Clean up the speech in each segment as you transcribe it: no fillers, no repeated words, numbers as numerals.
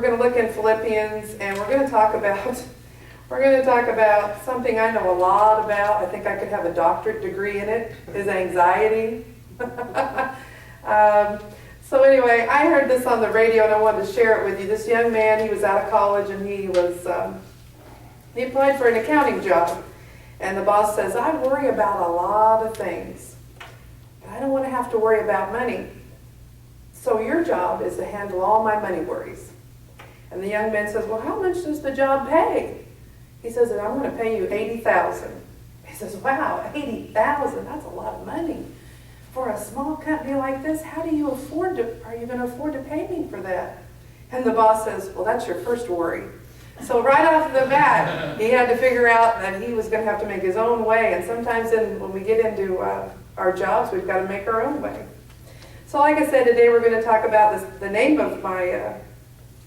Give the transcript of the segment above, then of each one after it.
going to look in Philippians, and we're going to talk about something I know a lot about. I think I could have a doctorate degree in it, is anxiety. So anyway, I heard this on the radio and I wanted to share it with you. This young man, he was out of college and he applied for an accounting job. And the boss says, I worry about a lot of things, but I don't want to have to worry about money. So your job is to handle all my money worries. And the young man says, well, how much does the job pay? He says, I'm going to pay you $80,000. He says, wow, $80,000, that's a lot of money. For a small company like this, how do you are you going to afford to pay me for that? And the boss says, well, that's your first worry. So right off the bat, he had to figure out that he was going to have to make his own way. And sometimes when we get into our jobs, we've got to make our own way. So like I said, today we're going to talk about this. The name of my,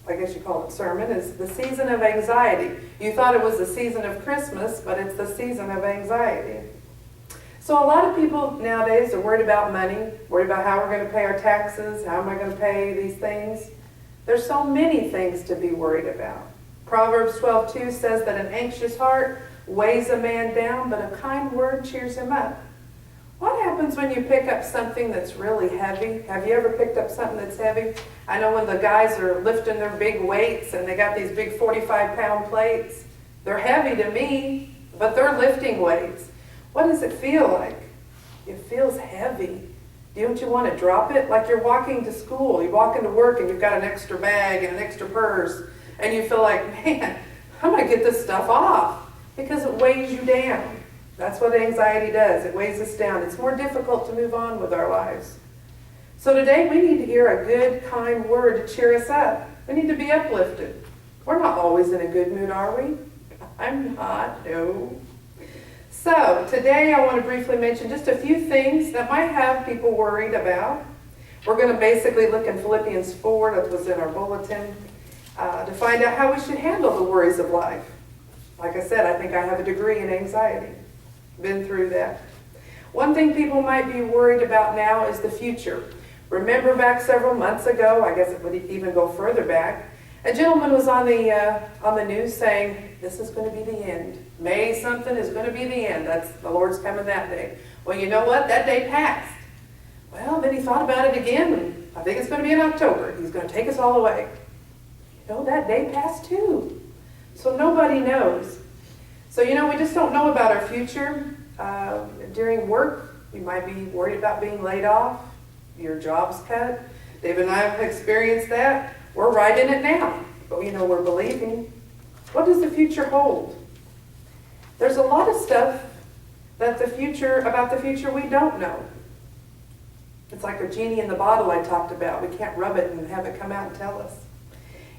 I guess you call it sermon, is The Season of Anxiety. You thought it was the season of Christmas, but it's the season of anxiety. So a lot of people nowadays are worried about money, worried about how we're going to pay our taxes, how am I going to pay these things. There's so many things to be worried about. Proverbs 12:2 says that an anxious heart weighs a man down, but a kind word cheers him up. What happens when you pick up something that's really heavy? Have you ever picked up something that's heavy? I know when the guys are lifting their big weights and they got these big 45-pound plates. They're heavy to me, but they're lifting weights. What does it feel like? It feels heavy. Don't you want to drop it? Like you're walking to school, you walk into work and you've got an extra bag and an extra purse, and you feel like, man, I'm going to get this stuff off because it weighs you down. That's what anxiety does. It weighs us down. It's more difficult to move on with our lives. So today we need to hear a good, kind word to cheer us up. We need to be uplifted. We're not always in a good mood, are we? I'm not, no. So today I want to briefly mention just a few things that might have people worried about. We're going to basically look in Philippians 4, that was in our bulletin, to find out how we should handle the worries of life. Like I said, I think I have a degree in anxiety. Been through that. One thing people might be worried about now is the future. Remember back several months ago, I guess it would even go further back, a gentleman was on the news saying, this is going to be the end. May something is going to be the end. That's the Lord's coming that day. Well, you know what? That day passed. Well, then he thought about it again, and I think it's going to be in October. He's going to take us all away. You know, that day passed too. So nobody knows. So, you know, we just don't know about our future. During work, you might be worried about being laid off, your job's cut. Dave and I have experienced that. We're right in it now, but you know, we're believing. What does the future hold? There's a lot of stuff about the future we don't know. It's like a genie in the bottle I talked about. We can't rub it and have it come out and tell us.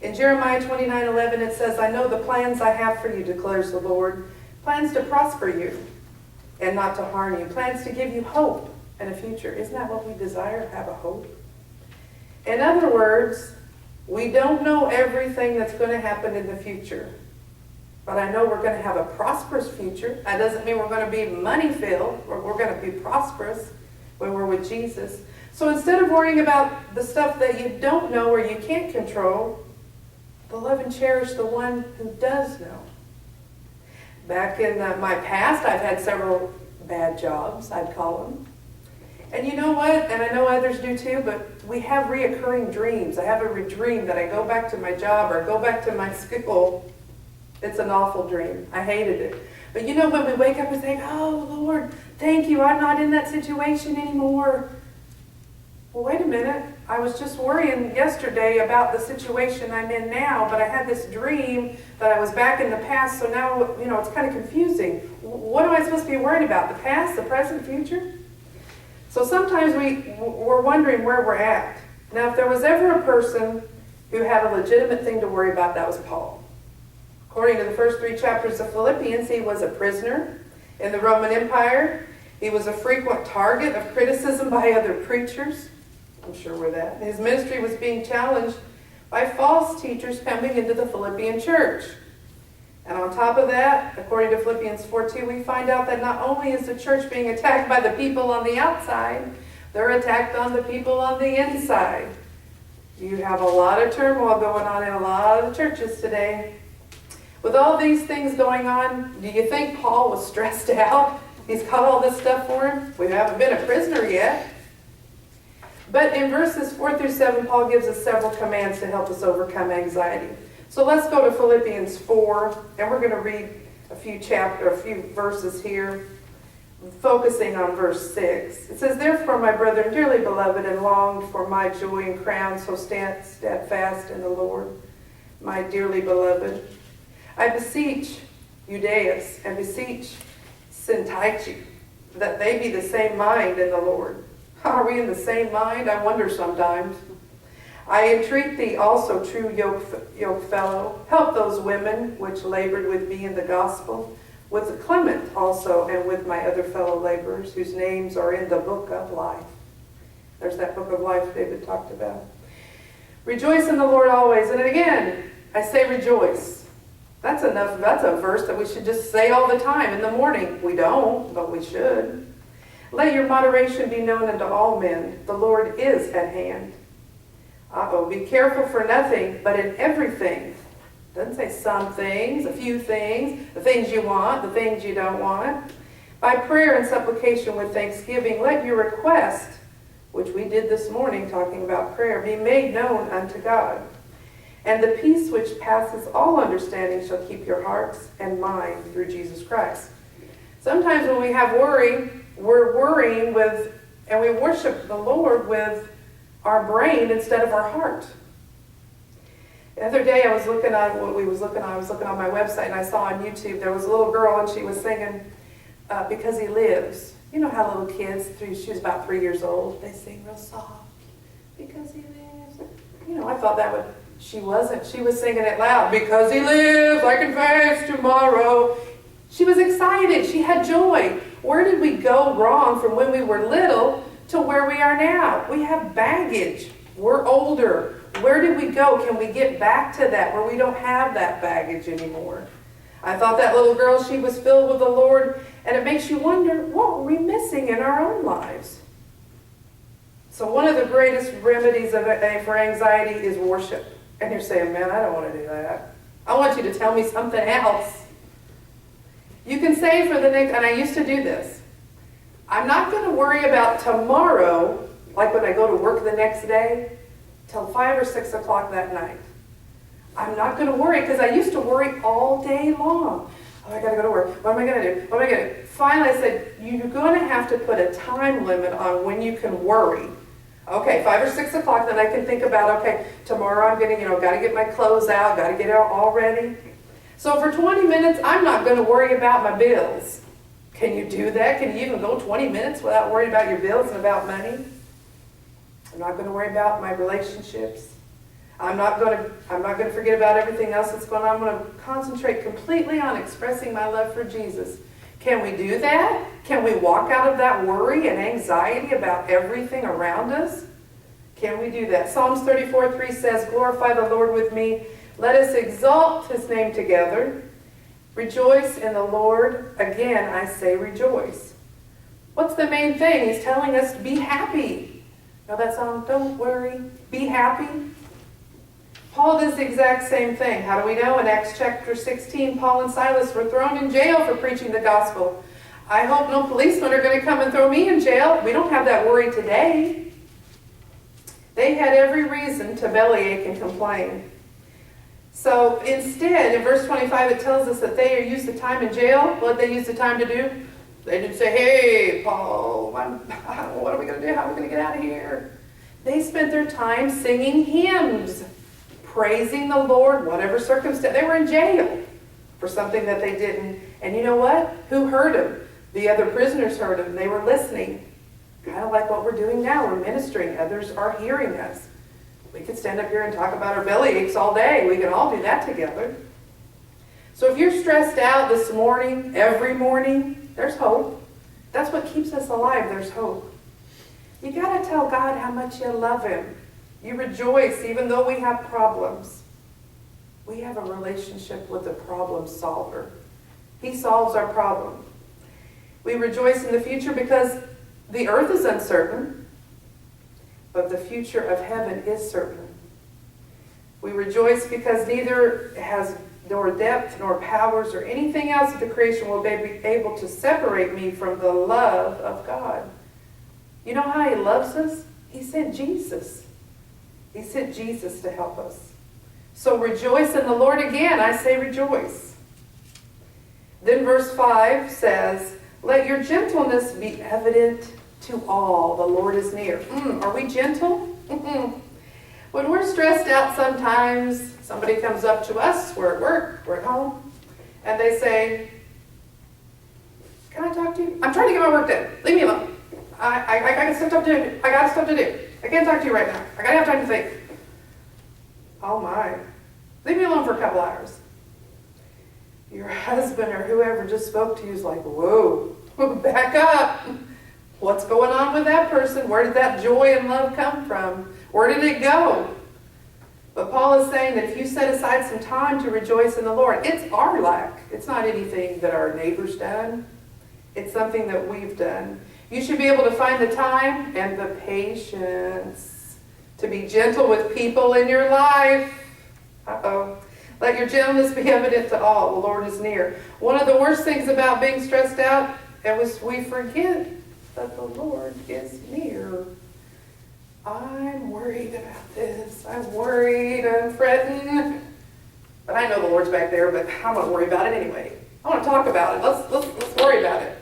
In Jeremiah 29:11 it says, I know the plans I have for you, declares the Lord. Plans to prosper you and not to harm you. Plans to give you hope and a future. Isn't that what we desire? Have a hope? In other words, we don't know everything that's going to happen in the future. But I know we're going to have a prosperous future. That doesn't mean we're going to be money-filled. We're going to be prosperous when we're with Jesus. So instead of worrying about the stuff that you don't know or you can't control, love and cherish the one who does know. Back in my past, I've had several bad jobs, I'd call them. And you know what? And I know others do too, but we have reoccurring dreams. I have a dream that I go back to my job or go back to my school. It's an awful dream. I hated it. But you know, when we wake up and think, oh, Lord, thank you, I'm not in that situation anymore. Well, wait a minute. I was just worrying yesterday about the situation I'm in now, but I had this dream that I was back in the past, so now, you know, it's kind of confusing. What am I supposed to be worried about? The past, the present, future? So sometimes we're wondering where we're at. Now, if there was ever a person who had a legitimate thing to worry about, that was Paul. According to the first 3 chapters of Philippians, he was a prisoner in the Roman Empire. He was a frequent target of criticism by other preachers. I'm sure we're that. His ministry was being challenged by false teachers coming into the Philippian church. And on top of that, according to Philippians 4:2, we find out that not only is the church being attacked by the people on the outside, they're attacked on the people on the inside. You have a lot of turmoil going on in a lot of churches today. With all these things going on, do you think Paul was stressed out? He's got all this stuff for him. We haven't been a prisoner yet. But in verses 4 through 7, Paul gives us several commands to help us overcome anxiety. So let's go to Philippians 4, and we're going to read a few verses here, focusing on verse 6. It says, "Therefore, my brethren, dearly beloved, and longed for my joy and crown, so stand steadfast in the Lord, my dearly beloved. I beseech Euodias and beseech Syntyche, that they be the same mind in the Lord." Are we in the same mind? I wonder sometimes. "I entreat thee also, true yoke fellow, help those women which labored with me in the gospel, with Clement also, and with my other fellow laborers, whose names are in the book of life." There's that book of life David talked about. "Rejoice in the Lord always." And again, I say rejoice. That's enough. That's a verse that we should just say all the time in the morning. We don't, but we should. "Let your moderation be known unto all men. The Lord is at hand." Be careful for nothing, but in everything. Doesn't say some things, a few things, the things you want, the things you don't want. "By prayer and supplication with thanksgiving, let your request," which we did this morning talking about prayer, "be made known unto God. And the peace which passes all understanding shall keep your hearts and mind through Jesus Christ." Sometimes when we have worry, we're worrying with, and we worship the Lord with our brain instead of our heart. The other day I was looking on my website, and I saw on YouTube there was a little girl, and she was singing "Because He Lives." You know how little kids, she was about 3 years old, they sing real soft, "Because He lives." You know, I thought she wasn't. She was singing it loud. "Because He lives, I can face tomorrow." She was excited. She had joy. Where did we go wrong from when we were little to where we are now? We have baggage. We're older. Where did we go? Can we get back to that where we don't have that baggage anymore? I thought that little girl, she was filled with the Lord, and it makes you wonder, what were we missing in our own lives? So one of the greatest remedies for anxiety is worship. And you're saying, "Man, I don't want to do that. I want you to tell me something else." You can say for the next, and I used to do this, I'm not going to worry about tomorrow, like when I go to work the next day, till 5 or 6 o'clock that night. I'm not going to worry, because I used to worry all day long. "Oh, I got to go to work. What am I going to do? What am I going to do?" Finally, I said, you're going to have to put a time limit on when you can worry. Okay, 5 or 6 o'clock, then I can think about, okay, tomorrow I'm going to, got to get my clothes out, got to get it all ready. So for 20 minutes, I'm not going to worry about my bills. Can you do that? Can you even go 20 minutes without worrying about your bills and about money? I'm not going to worry about my relationships. I'm not going to forget about everything else that's going on. I'm going to concentrate completely on expressing my love for Jesus. Can we do that? Can we walk out of that worry and anxiety about everything around us? Can we do that? Psalms 34:3 says, "Glorify the Lord with me. Let us exalt His name together. Rejoice in the Lord. Again, I say rejoice." What's the main thing? He's telling us to be happy. Know that song? Don't worry. Be happy. Paul does the exact same thing. How do we know? In Acts chapter 16, Paul and Silas were thrown in jail for preaching the gospel. I hope no policemen are going to come and throw me in jail. We don't have that worry today. They had every reason to bellyache and complain. So instead, in verse 25, it tells us that they used the time in jail. What did they use the time to do? They didn't say, "Hey, Paul, what are we going to do? How are we going to get out of here?" They spent their time singing hymns, praising the Lord, whatever circumstance. They were in jail for something that they didn't. And you know what? Who heard them? The other prisoners heard them. They were listening. Kind of like what we're doing now. We're ministering. Others are hearing us. We could stand up here and talk about our belly aches all day. We can all do that together. So if you're stressed out this morning, every morning, there's hope. That's what keeps us alive. There's hope. You got to tell God how much you love Him. You rejoice even though we have problems. We have a relationship with the problem solver. He solves our problem. We rejoice in the future because the earth is uncertain, but the future of heaven is certain. We rejoice because neither has nor depth nor powers or anything else of the creation will be able to separate me from the love of God. You know how he loves us? He sent Jesus. He sent Jesus to help us. So rejoice in the Lord again. I say rejoice. Then verse 5 says, let your gentleness be evident to all. The Lord is near. Are we gentle? When we're stressed out sometimes, somebody comes up to us, we're at work, we're at home, and they say, can I talk to you? I'm trying to get my work done. Leave me alone. I got stuff to do. I got stuff to do. I can't talk to you right now. I gotta have time to think. Oh my. Leave me alone for a couple hours. Your husband or whoever just spoke to you is like, whoa, back up. What's going on with that person? Where did that joy and love come from? Where did it go? But Paul is saying that if you set aside some time to rejoice in the Lord, it's our lack. It's not anything that our neighbor's done. It's something that we've done. You should be able to find the time and the patience to be gentle with people in your life. Let your gentleness be evident to all. The Lord is near. One of the worst things about being stressed out is we forget that the Lord is near. I'm worried about this. I'm worried. I'm fretting. But I know the Lord's back there, but I'm going to worry about it anyway. I want to talk about it. Let's worry about it.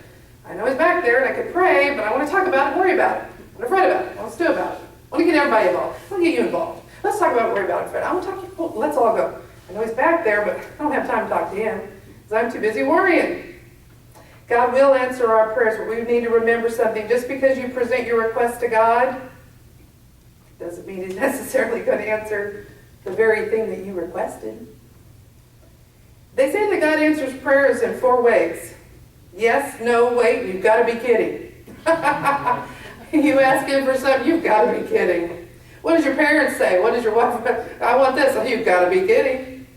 I know he's back there and I could pray, but I want to talk about it, worry about it. I want to fret about it. I want to stew about it. I want to get everybody involved. I want to get you involved. Let's talk about it, worry about it, fret. I want to talk. Well, let's all go. I know he's back there, but I don't have time to talk to him because I'm too busy worrying. God will answer our prayers, but we need to remember something. Just because you present your request to God doesn't mean he's necessarily going to answer the very thing that you requested. They say that God answers prayers in 4 ways. Yes, no, wait, you've got to be kidding. You ask him for something, you've got to be kidding. What does your parents say? What does your wife say? I want this. Oh, you've got to be kidding.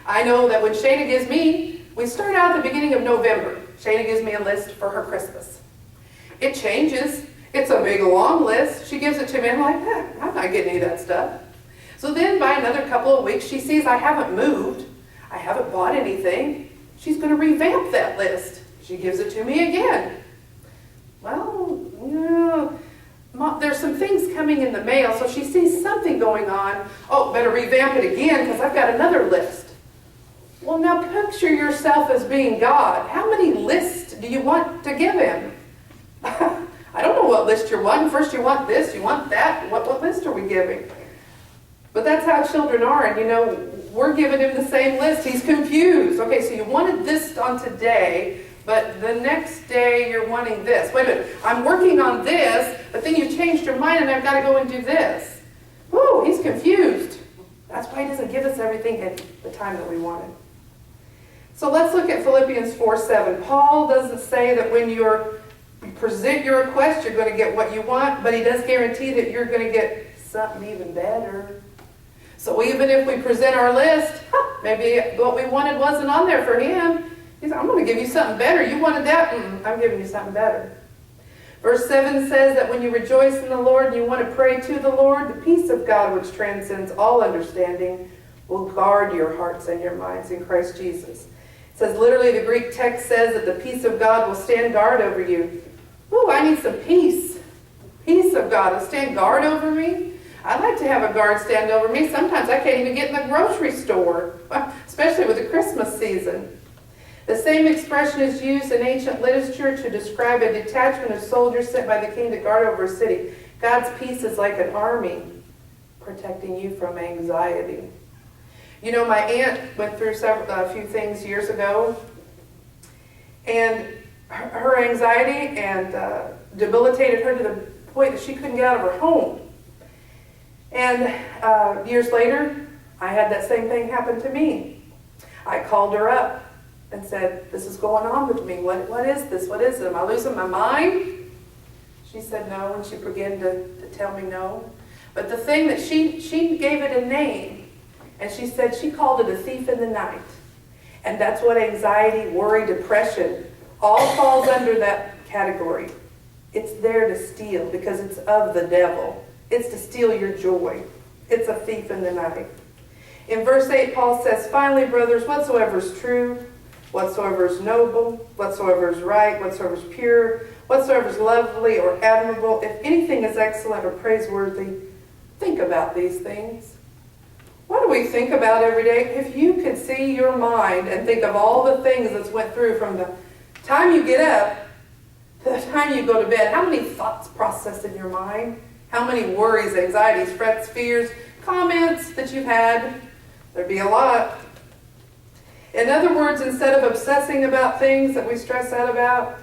I know that when Shayna gives me, we start out at the beginning of November. Shayna gives me a list for her Christmas. It changes. It's a big, long list. She gives it to me. I'm like, I'm not getting any of that stuff. So then by another couple of weeks, she sees I haven't moved. I haven't bought anything. She's going to revamp that list. She gives it to me again. Well, Mom, there's some things coming in the mail, so she sees something going on. Oh, better revamp it again because I've got another list. Well, now picture yourself as being God. How many lists do you want to give him? I don't know what list you're wanting. First you want this, you want that. What list are we giving? But that's how children are, and we're giving him the same list. He's confused. Okay, so you wanted this on today, but the next day you're wanting this. Wait a minute, I'm working on this, but then you changed your mind and I've got to go and do this. Whoo, he's confused. That's why he doesn't give us everything at the time that we want it. So let's look at Philippians 4:7. Paul doesn't say that when you present your request, you're going to get what you want, but he does guarantee that you're going to get something even better. So even if we present our list, maybe what we wanted wasn't on there for him. He said, I'm going to give you something better. You wanted that? I'm giving you something better. Verse 7 says that when you rejoice in the Lord and you want to pray to the Lord, the peace of God, which transcends all understanding, will guard your hearts and your minds in Christ Jesus. It says, literally, the Greek text says that the peace of God will stand guard over you. Ooh, I need some peace. Peace of God will stand guard over me. I'd like to have a guard stand over me. Sometimes I can't even get in the grocery store, especially with the Christmas season. The same expression is used in ancient literature to describe a detachment of soldiers sent by the king to guard over a city. God's peace is like an army protecting you from anxiety. My aunt went through a few things years ago, and her anxiety and debilitated her to the point that she couldn't get out of her home. And years later, I had that same thing happen to me. I called her up and said, this is going on with me. What is this? What is it? Am I losing my mind? She said no, and she began to tell me no. But the thing that she gave it a name, and she said she called it a thief in the night. And that's what anxiety, worry, depression, all falls under that category. It's there to steal because it's of the devil. It's to steal your joy. It's a thief in the night. In verse 8, Paul says, "Finally, brothers, whatsoever is true, whatsoever is noble, whatsoever is right, whatsoever is pure, whatsoever is lovely or admirable, if anything is excellent or praiseworthy, think about these things." What do we think about every day? If you could see your mind and think of all the things that's went through from the time you get up to the time you go to bed, how many thoughts process in your mind? How many worries, anxieties, frets, fears, comments that you've had? There'd be a lot. In other words, instead of obsessing about things that we stress out about,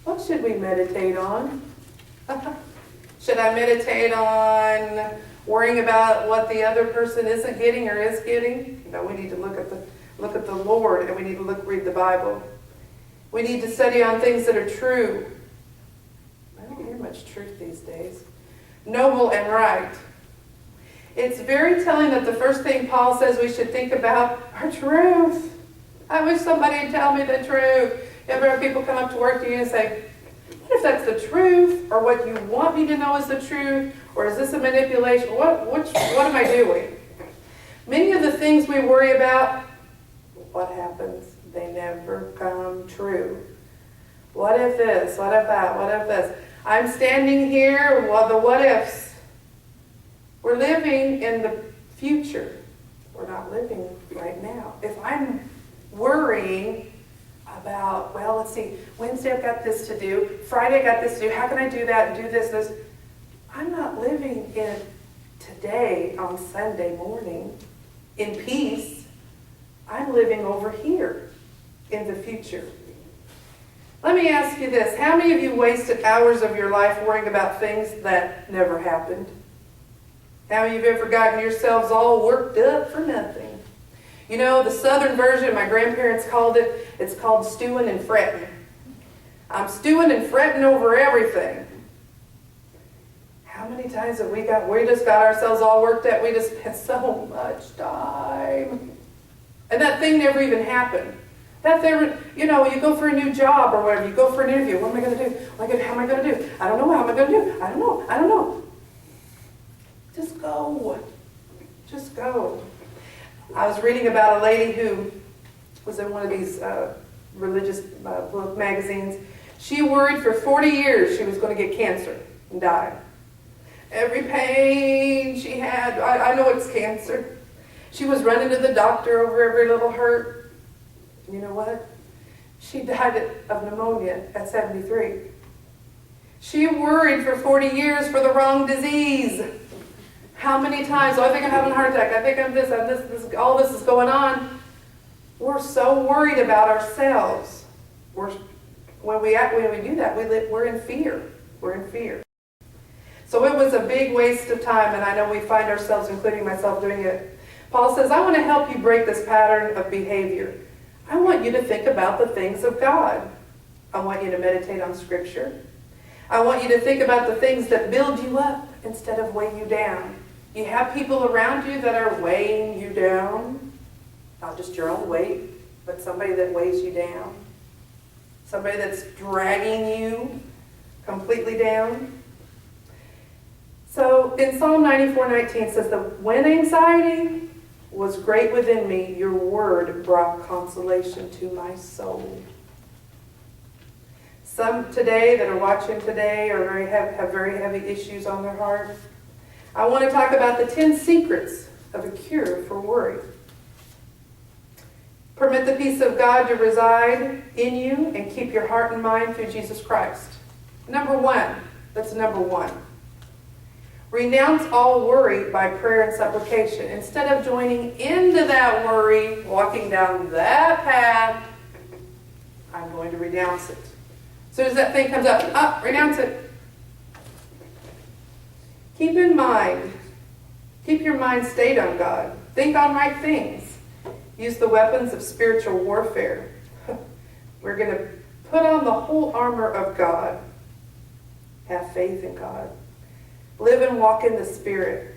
what should we meditate on? Should I meditate on worrying about what the other person isn't getting or is getting? No, we need to look at the Lord, and we need to read the Bible. We need to study on things that are true. I don't hear much truth these days. Noble and right. It's very telling that the first thing Paul says we should think about are truth. I wish somebody would tell me the truth. You ever have people come up to work to you and say, "What if that's the truth? Or what you want me to know is the truth? Or is this a manipulation? What am I doing?" Many of the things we worry about, what happens? They never come true. What if this? What if that? What if this? I'm standing here, well, the what ifs. We're living in the future. We're not living right now. If I'm worrying about, well, let's see, Wednesday I've got this to do, Friday I got this to do, how can I do that and do this? I'm not living in today on Sunday morning in peace. I'm living over here in the future. Let me ask you this. How many of you wasted hours of your life worrying about things that never happened? How many of you have ever gotten yourselves all worked up for nothing? You know, the southern version, my grandparents called it, it's called stewing and fretting. I'm stewing and fretting over everything. How many times have we just got ourselves all worked up? We just spent so much time. And that thing never even happened. You go for a new job or whatever, you go for an interview. What am I going to do? How am I going to do? I don't know. How am I going to do? I don't know. Just go. Just go. I was reading about a lady who was in one of these religious book magazines. She worried for 40 years she was going to get cancer and die. Every pain she had, I know it's cancer. She was running to the doctor over every little hurt. You know what? She died of pneumonia at 73. She worried for 40 years for the wrong disease. How many times? Oh, I think I'm having a heart attack. I think I'm this, all this is going on. We're so worried about ourselves. When we do that, we're in fear. We're in fear. So it was a big waste of time, and I know we find ourselves, including myself, doing it. Paul says, I want to help you break this pattern of behavior. I want you to think about the things of God. I want you to meditate on Scripture. I want you to think about the things that build you up instead of weigh you down. You have people around you that are weighing you down. Not just your own weight, but somebody that weighs you down. Somebody that's dragging you completely down. So in Psalm 94:19 it says that when anxiety was great within me, your word brought consolation to my soul. Some today that are watching today have very heavy issues on their heart. I want to talk about the 10 secrets of a cure for worry. Permit the peace of God to reside in you and keep your heart and mind through Jesus Christ. Number one. That's number one. Renounce all worry by prayer and supplication. Instead of joining into that worry, walking down that path, I'm going to renounce it. As soon as that thing comes up, renounce it. Keep your mind stayed on God. Think on right things. Use the weapons of spiritual warfare. We're going to put on the whole armor of God. Have faith in God. Live and walk in the Spirit.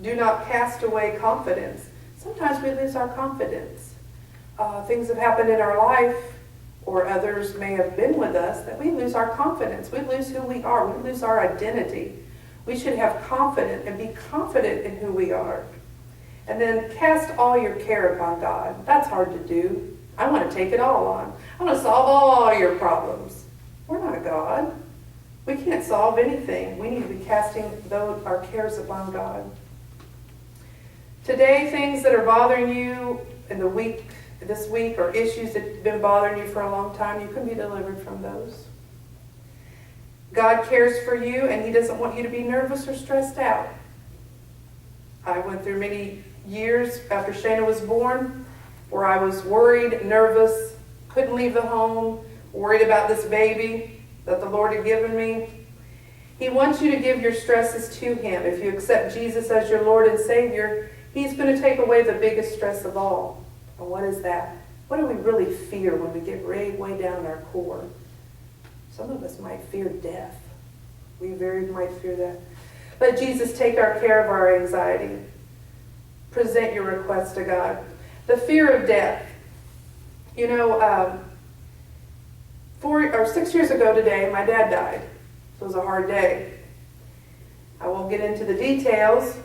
Do not cast away confidence. Sometimes we lose our confidence. Things have happened in our life, or others may have been with us, that we lose our confidence. We lose who we are. We lose our identity. We should have confidence and be confident in who we are. And then cast all your care upon God. That's hard to do. I want to take it all on. I want to solve all your problems. We're not God. We can't solve anything. We need to be casting our cares upon God. Today, things that are bothering you in this week, or issues that have been bothering you for a long time, you can be delivered from those. God cares for you, and He doesn't want you to be nervous or stressed out. I went through many years after Shayna was born where I was worried, nervous, couldn't leave the home, worried about this baby that the Lord had given me. He wants you to give your stresses to Him. If you accept Jesus as your Lord and Savior, He's going to take away the biggest stress of all. And what is that? What do we really fear when we get way down in our core? Some of us might fear death. We very might fear that. Let Jesus take care of our anxiety. Present your request to God. The fear of death. 6 years ago today, my dad died. So it was a hard day. I won't get into the details.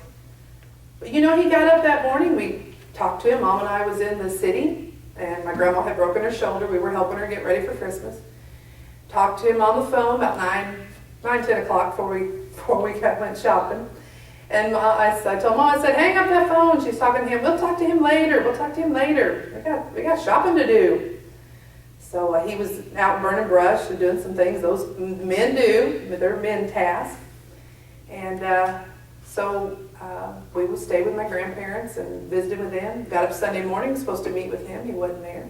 But he got up that morning. We talked to him. Mom and I was in the city, and my grandma had broken her shoulder. We were helping her get ready for Christmas. Talked to him on the phone about 10 o'clock before we went shopping. And I told Mom, I said, hang up that phone. She's talking to him. We'll talk to him later. We got shopping to do. So he was out burning brush and doing some things those men do, but they're men tasks. And so we would stay with my grandparents and visited with them. Got up Sunday morning, was supposed to meet with him. He wasn't there.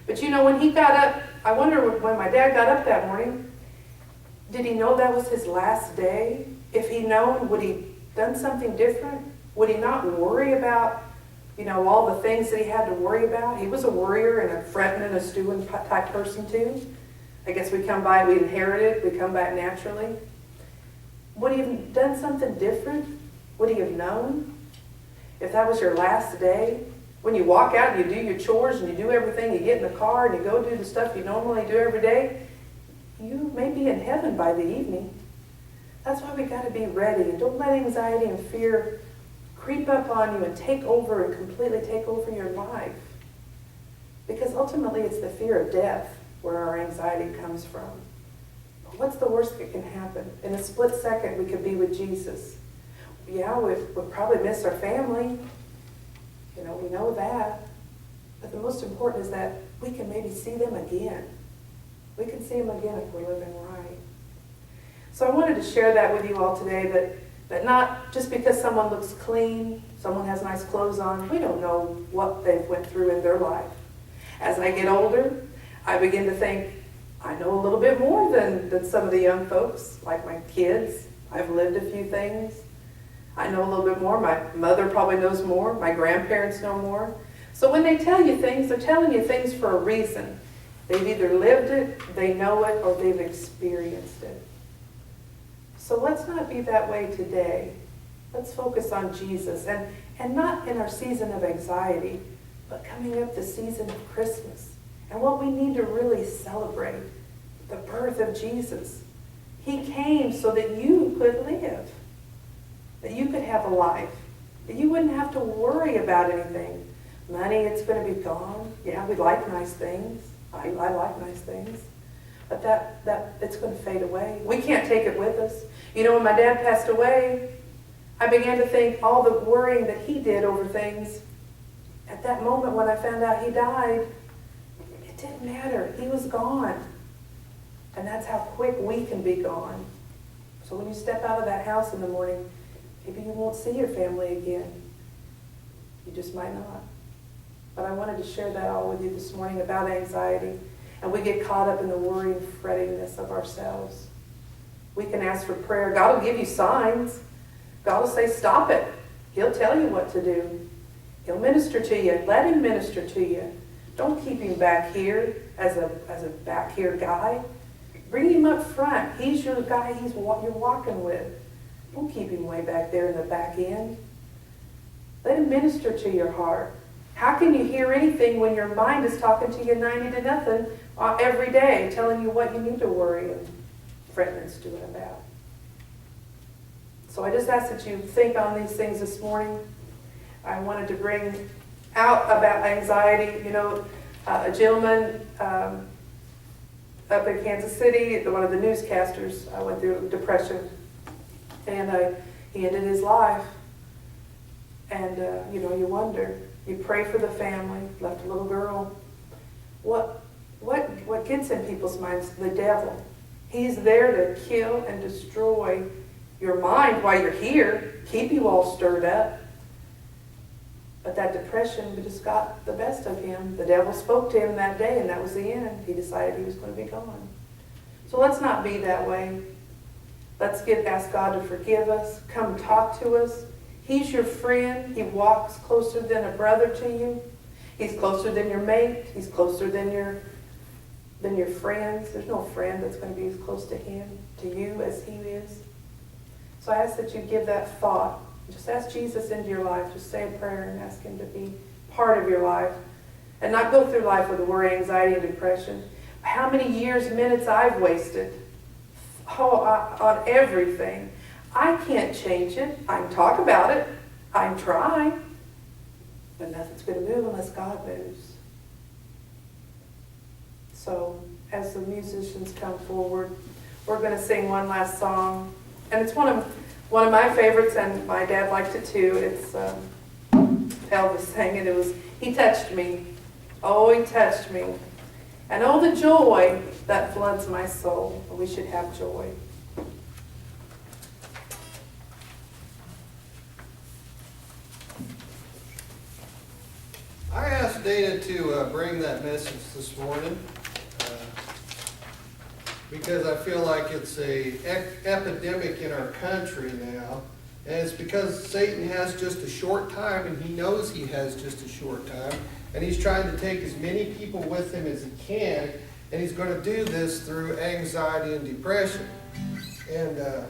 But when he got up, I wonder when my dad got up that morning, did he know that was his last day? If he'd known, would he done something different? Would he not worry about, all the things that he had to worry about? He was a worrier and a fretting and a stewing type person too. I guess we inherit it, we come back naturally. Would he have done something different? Would he have known? If that was your last day, when you walk out and you do your chores and you do everything, you get in the car and you go do the stuff you normally do every day, you may be in heaven by the evening. That's why we got to be ready, and don't let anxiety and fear creep up on you and completely take over your life. Because ultimately it's the fear of death where our anxiety comes from. But what's the worst that can happen? In a split second we could be with Jesus. Yeah, we'll probably miss our family. We know that. But the most important is that we can maybe see them again. We can see them again if we're living right. So I wanted to share that with you all today, that not just because someone looks clean, someone has nice clothes on, we don't know what they've went through in their life. As I get older, I begin to think, I know a little bit more than some of the young folks, like my kids. I've lived a few things. I know a little bit more. My mother probably knows more. My grandparents know more. So when they tell you things, they're telling you things for a reason. They've either lived it, they know it, or they've experienced it. So let's not be that way today. Let's focus on Jesus, and not in our season of anxiety, but coming up the season of Christmas. And what we need to really celebrate, the birth of Jesus. He came so that you could live, that you could have a life, that you wouldn't have to worry about anything. Money, it's going to be gone. Yeah, we like nice things. I like nice things. But that it's going to fade away. We can't take it with us. When my dad passed away, I began to think all the worrying that he did over things. At that moment when I found out he died, it didn't matter. He was gone. And that's how quick we can be gone. So when you step out of that house in the morning, maybe you won't see your family again. You just might not. But I wanted to share that all with you this morning about anxiety. And we get caught up in the worry and frettiness of ourselves. We can ask for prayer. God will give you signs. God will say, stop it. He'll tell you what to do. He'll minister to you. Let him minister to you. Don't keep him back here as a back here guy. Bring him up front. He's your guy you're walking with. Don't keep him way back there in the back end. Let him minister to your heart. How can you hear anything when your mind is talking to you 90 to nothing every day, telling you what you need to worry and fret and stewing about? So I just ask that you think on these things this morning. I wanted to bring out about anxiety. You know, a gentleman up in Kansas City, one of the newscasters, went through depression, and he ended his life. And you know, you wonder. You pray for the family. Left a little girl. What gets in people's minds? The devil. He's there to kill and destroy your mind while you're here, keep you all stirred up. But that depression just got the best of him. The devil spoke to him that day, and that was the end. He decided he was going to be gone. So let's not be that way. Let's ask God to forgive us. Come talk to us. He's your friend. He walks closer than a brother to you. He's closer than your mate. He's closer than your friends. There's no friend that's going to be as close to him, to you, as he is. So I ask that you give that thought. Just ask Jesus into your life. Just say a prayer and ask him to be part of your life. And not go through life with worry, anxiety, and depression. How many years, minutes I've wasted on everything. I can't change it. I can talk about it. I can try. But nothing's going to move unless God moves. So as the musicians come forward, we're going to sing one last song. And it's one of my favorites, and my dad liked it too. It's Elvis sang it. It was, "He touched me. Oh, he touched me. And oh, the joy that floods my soul." We should have joy. I asked Dana to bring that message this morning because I feel like it's a epidemic in our country now. And it's because Satan has just a short time, and he knows he has just a short time. And he's trying to take as many people with him as he can. And he's going to do this through anxiety and depression. And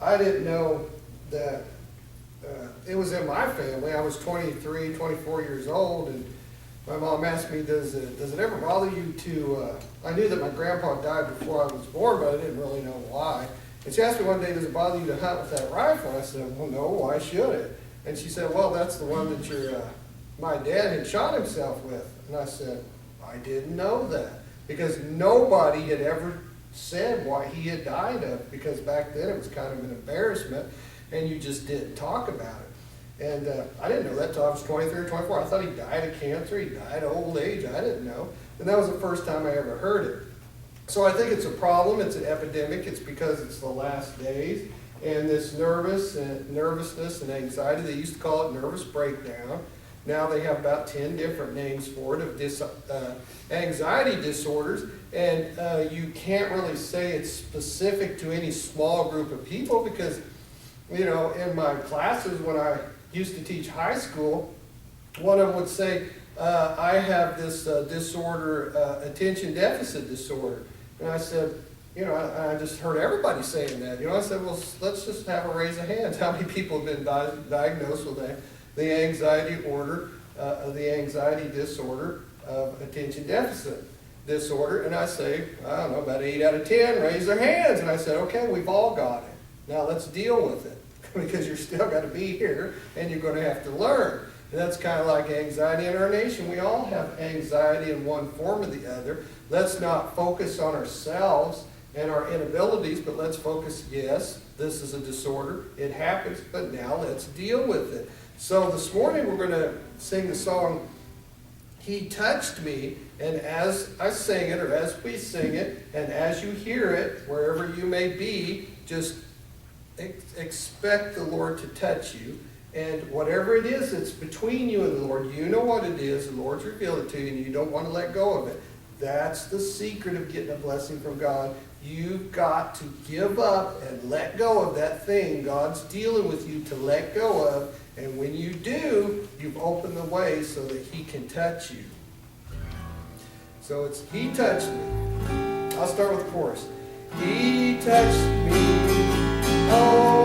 I didn't know that it was in my family. I was 23, 24 years old, and my mom asked me, does it ever bother you to, I knew that my grandpa died before I was born, but I didn't really know why. And she asked me one day, does it bother you to hunt with that rifle? And I said, well, no, why should it? And she said, well, that's the one that my dad had shot himself with. And I said, I didn't know that. Because nobody had ever said why he had died of, because back then it was kind of an embarrassment, and you just didn't talk about it. And I didn't know that until I was 23 or 24. I thought he died of cancer, he died of old age, I didn't know. And that was the first time I ever heard it. So I think it's a problem, it's an epidemic, it's because it's the last days. And this nervousness and anxiety, they used to call it nervous breakdown. Now they have about 10 different names for it, of anxiety disorders. And you can't really say it's specific to any small group of people, because, you know, in my classes when I used to teach high school, one of them would say, I have this disorder, attention deficit disorder. And I said, you know, I just heard everybody saying that. You know, I said, well, let's just have a raise of hands. How many people have been diagnosed with the anxiety disorder of attention deficit disorder? And I say, I don't know, about 8 out of 10 raise their hands. And I said, okay, we've all got it. Now let's deal with it, because you're still got to be here and you're going to have to learn. And that's kind of like anxiety in our nation. We all have anxiety in one form or the other. Let's not focus on ourselves and our inabilities, but let's focus, yes, this is a disorder. It happens, but now let's deal with it. So this morning we're going to sing the song, "He Touched Me," and as I sing it, or as we sing it, and as you hear it, wherever you may be, just expect the Lord to touch you. And whatever it is that's between you and the Lord, you know what it is, the Lord's revealed it to you, and you don't want to let go of it. That's the secret of getting a blessing from God. You've got to give up and let go of that thing God's dealing with you to let go of. And when you do, you've opened the way so that he can touch you. So it's, "He touched me." I'll start with the chorus. He touched me. Oh,